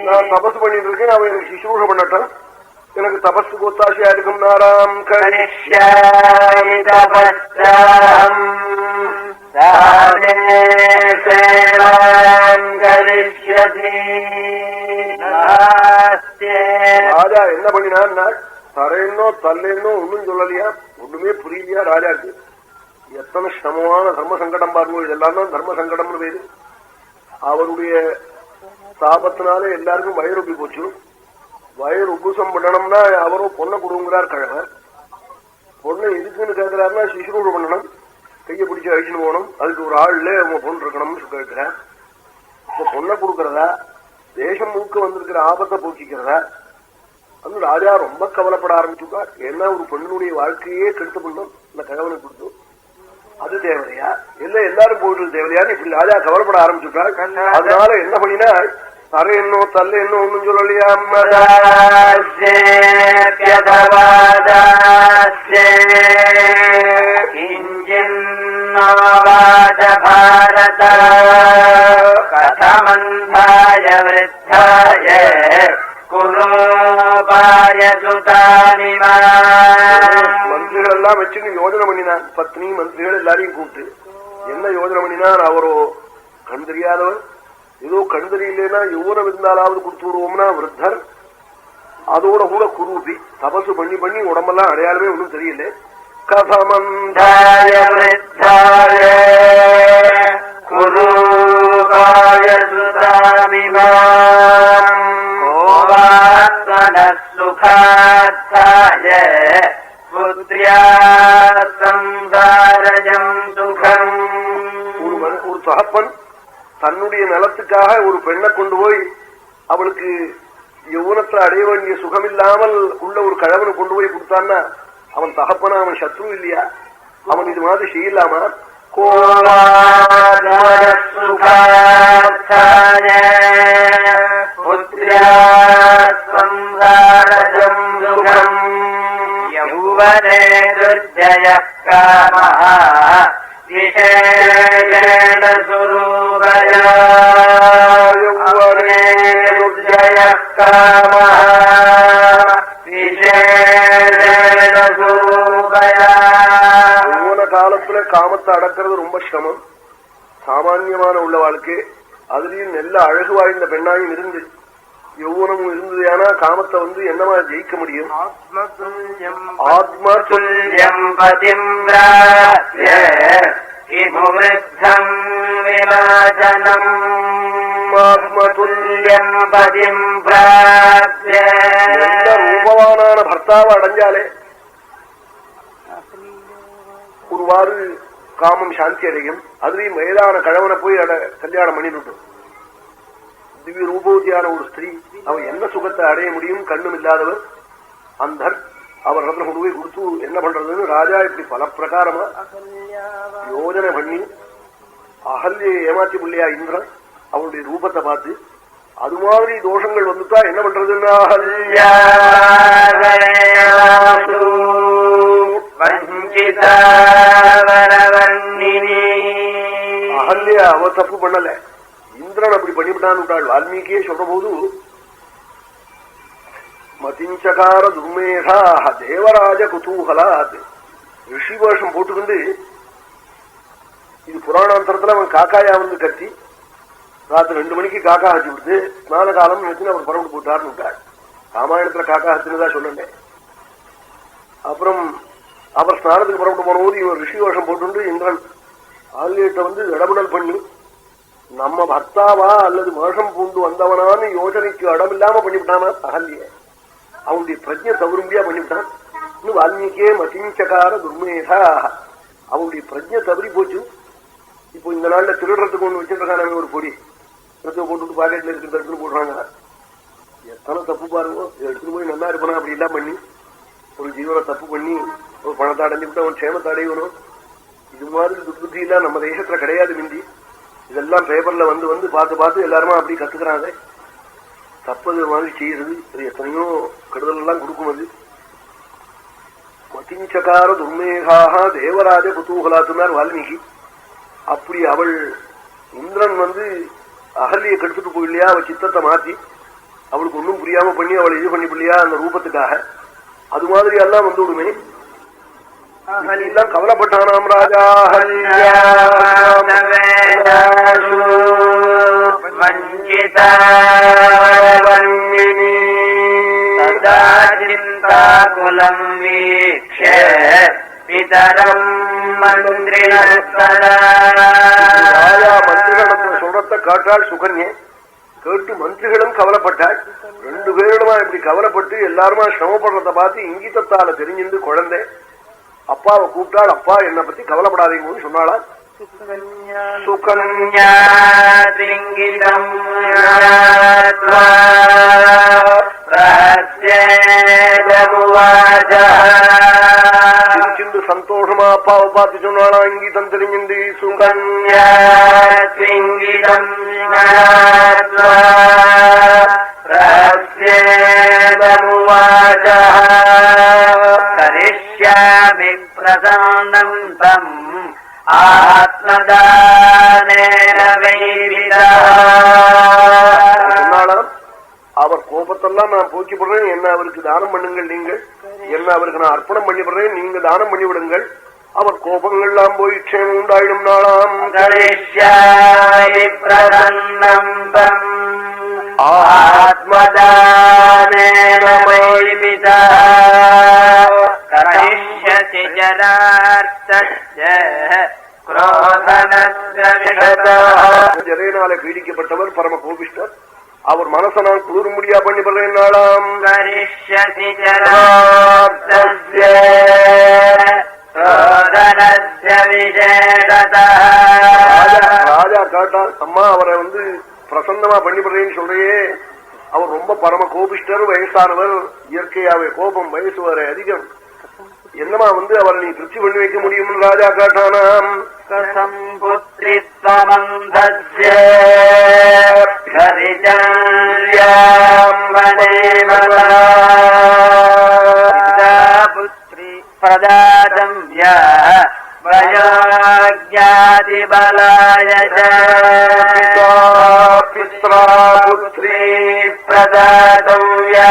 நான் தபசு பண்ணிட்டு இருக்கேன், அவன் எனக்கு சிசூஷ பண்ணட்டான், எனக்கு தபஸுக்கு ஒத்தாசையா இருக்கும். நாராம் கரிஷ்யாமி தபஸ்ஸாம் ராஜா என்ன பண்ணினான், தரையன்னோ தல்லேன்னோ ஒண்ணும் சொல்லலையா, ஒண்ணுமே புரியலையா ராஜாக்கு. எத்தனை சிரமமான தர்ம சங்கடம் பாருங்க, இதெல்லாம் தான் தர்ம சங்கடம்னு பேரு. அவருடைய சாபத்தினால எல்லாருக்கும் வயிறு உப்பி போச்சு. வயிறு உப்புசம் பண்ணணும்னா அவரும் பொண்ணை கொடுங்கிறார் கழகர். பொண்ணை எதுக்குன்னு கேட்கிறாருன்னா சிசுரூடு பண்ணணும், கையை பிடிச்சி அழிச்சுன்னு போகணும், அதுக்கு ஒரு ஆள்ல அவங்க பொண்ணு இருக்கணும்னு கேட்கிறார். இப்ப பொண்ணை கொடுக்கறதா, தேசம் முழுக்க வந்திருக்கிற ஆபத்தை போக்கிக்கிறதா? அந்த ராஜா ரொம்ப கவலைப்பட ஆரம்பிச்சுட்டார். ஏன்னா ஒரு பெண்ணுடைய வாழ்க்கையே கெடுத்து பண்ணும் இந்த கணவனை கொடுத்து, அது தேவையா இல்ல எல்லாரும் போயிட்டு தேவையான்னு இப்படி ராஜா கவலைப்பட ஆரம்பிச்சுட்டார். அதனால என்ன பண்ணினா, தர என்னோ தல்ல என்ன ஒண்ணும் சொல்லலையா, பாரத கதமந்தாய விருத்தாய மந்திரிகள் எல்லாம் வச்சுன்னு யோஜனை பண்ணினான். பத்னி மந்திரிகள் எல்லாரையும் கூப்பிட்டு என்ன யோஜனை பண்ணினான், அவரோ கண் தெரியாதவர், ஏதோ கண் தெரியலன்னா யௌவனம் இருந்தாலாவது கொடுத்து விடுவோம்னா விருத்தர், அதோட கூட குரூபி தபசு பண்ணி பண்ணி உடம்பெல்லாம் அடையாளமே ஒன்றும் தெரியல. கதமந்தாய விருத்தாய குரூபாய சுதாமிமாம் சுகாத்தாய புத்ர்யா சம்சாரஜம் சுகம். ஒரு தகப்பன் தன்னுடைய நலத்துக்காக ஒரு பெண்ணை கொண்டு போய் அவளுக்கு யௌவனத்தை அடைய வேண்டிய சுகம் இல்லாமல் உள்ள ஒரு கழவனை கொண்டு போய் கொடுத்தான்னா அவன் தகப்பனா, அவன் சத்ரு இல்லையா? அவன் இது மாதிரி செய்யலாமா? யௌவனே துர்ஜய காமஹ விசேஷேண சுரூபயா. யௌவனே துர்ஜய காமஹ விசேஷேண சுரூபயா. யௌவன காலத்துல காமத்தை அடக்கிறது ரொம்ப சிரமம், சாமான்யமான உள்ள வாழ்க்கை. அதுலயும் நல்ல அழகு வாய்ந்த பெண்ணாயும் இருந்து யௌவனமும் இருந்தது. ஏன்னா காமத்தை என்னமா ஜெயிக்க முடியும்? ஆத்மதுல்யம் பதிம் விமுக்தம் விலாசனம். ஆத்மதுல்யம் பதிம் ரூபவானான பர்த்தாவை அடைஞ்சாலே ஒருவாறு காமம் சாந்தி அடையும். அதுலயும் வயதான கழவனை போய் கல்யாணம் பண்ணிட்டு திவ்ய ரூபவதியான ஒரு ஸ்திரீ, அவன் என்ன சுகத்தை அடைய முடியும்? கண்ணும் இல்லாதவர் அந்தர், அவர் ரத்ன கொண்டு போய் கொடுத்து என்ன பண்றதுன்னு ராஜா இப்படி பல பிரகாரமா யோஜனை பண்ணி அகல்யை ஏமாத்தி பிள்ளையா இந்திரன் அவனுடைய ரூபத்தை பார்த்து அது மாதிரி தோஷங்கள் வந்துட்டா என்ன பண்றதுன்னா அகல்யா அவ தப்பு பண்ணல, இந்திரன் அப்படி பண்ணிவிட்டான்னு விட்டாள். வால்மீகியே சொல்ற போது மதிஞ்சகார துர்மேகா தேவராஜ குதூகலாத், ரிஷி வேஷம் போட்டுக்கிண்டு இது புராணாந்தரத்துல அவன் காக்காயா கத்தி ராத்திரி 2 மணிக்கு காக்கா ஹத்தி விடுத்து ஸ்நான காலம் நினைச்சு அவர் பரவட்டு போட்டார்னு விட்டாள். ராமாயணத்துல காக்கா ஹத்தினதான் சொல்லல. அப்புறம் அவர் ஸ்நானத்துக்கு பரவட்டு போன போது இவன் ரிஷி வேஷம் போட்டு இந்திரன் ஆல்கிட்ட இடமுடல் பண்ணி நம்ம பர்த்தாவா அல்லது வேஷம் பூண்டு வந்தவனான்னு யோசனைக்கு இடமில்லாம பண்ணிவிட்டானா அகல்ய. அவனுடைய பிரஜை தவறும்பியா பண்ணிவிட்டான். இன்னும் வால்மீகியே மதிஞ்சகார துர்மேகா, அவனுடைய பிரஜை தவறி போச்சு. இப்போ இந்த நாள்ல திருடுறதுக்கு ஒண்ணு வச்சிருக்கான ஒரு பொடி போட்டு பாக்கெட்ல இருக்கிற இடத்துல போடுறாங்க. எத்தனை தப்பு பாருங்க, எடுத்துட்டு போய் நல்லா இருப்பானா அப்படி எல்லாம் பண்ணி ஒரு ஜீவனை தப்பு பண்ணி ஒரு பணத்தை அடைஞ்சுட்டு அவன் க்ஷேமத்தை அடையணும். இது மாதிரி துர்புத்தி எல்லாம் நம்ம தேசத்துல கிடையாது. மிந்தி இதெல்லாம் பேப்பர்ல வந்து பார்த்து பார்த்து எல்லாருமா அப்படி கத்துக்கிறாங்க. தப்பது மாதிரி செய்யறது அது எத்தனையோ கெடுதல் எல்லாம் கொடுக்கும். அது மதிஞ்சகார துர்மேகாக தேவராஜ குதூகலாத்துனார் வால்மீகி. அப்படி அவள் இந்திரன் அகல்யை கெடுத்துட்டு போயில்லையா, அவள் சித்தத்தை மாத்தி அவளுக்கு ஒன்றும் புரியாம பண்ணி அவளை இது பண்ணி பிள்ளையா அந்த ரூபத்துக்காக அது மாதிரி எல்லாம் வந்து விடுமே. எல்லாம் கவலைப்பட்டானாம் ராஜா. குலம் வீக்ஷ பிதரம் ராஜா மந்திரிகளிடத்துல சொல்றத காட்டாள் சுகன்யே. கேட்டு மந்திரிகளும் கவலைப்பட்டாள். ரெண்டு பேரிடமா இப்படி கவலைப்பட்டு எல்லாருமா சிரமப்படுறத பார்த்து இங்கிதத்தால தெரிஞ்சிருந்து குழந்தை அப்பாவை கூப்பிட்டாள். அப்பா என்னை பத்தி கவலைப்படாதீங்கன்னு சொன்னாளா. சுகன்யா திங்கிதம் சிரிச்சுண்டு சந்தோஷமா அப்பாவை பார்த்து சொன்னாளா. இங்கிதம் தெரிஞ்சுண்டு சுகன்யா திங்கிதம் கரிஷ்யாமி பிரசன்னம் தம் ஆத்மதானேன சொன்னாலாம். அவர் கோபத்தெல்லாம் நான் போக்கிப்படுறேன், என்ன அவருக்கு தானம் பண்ணுங்கள், நீங்கள் என்ன அவருக்கு நான் அர்ப்பணம் பண்ணிவிடுறேன், நீங்க தானம் பண்ணிவிடுங்கள், அவர் கோபங்கள்லாம் போய் க்ஷேமம் உண்டாயிடும் நாளாம். கரிஷ்யாமி பிரசன்னம் தம் ஆத்மதானேன கரிஷ்யசி ஜனார்த்தஸ்ய க்ரோதனஸ்ய ஜரையினால பீடிக்கப்பட்டவர் பரம கோபிஷ்டர். அவர் மனச நான் குளிரும்படியா பண்ணிவிடுறேன் நாளாம். கரிஷ்யசி ஜனார்த்தஸ்ய க்ரோதனஸ்ய விசேஷதः. ராஜா காட்டால் அம்மா அவரை வந்து பிரசன்னமா பண்ணிவிடுறேன்னு சொல்றையே, அவர் ரொம்ப பரம கோபிஷ்டர், வயசானவர், இயற்கையாவே கோபம், வயசு வர அதிகம், என்னமா வந்து அவரை நீ திருப்தி பண்ணி வைக்க முடியும் ராஜா காட்டானாம். கசம் புத்ரித்வமந்தஸ்ய புத்ரி பிரதாதவ்யா வயோஜ்ஞாதிபலாய பித்ரா புத்ரி பிரதாதவ்யா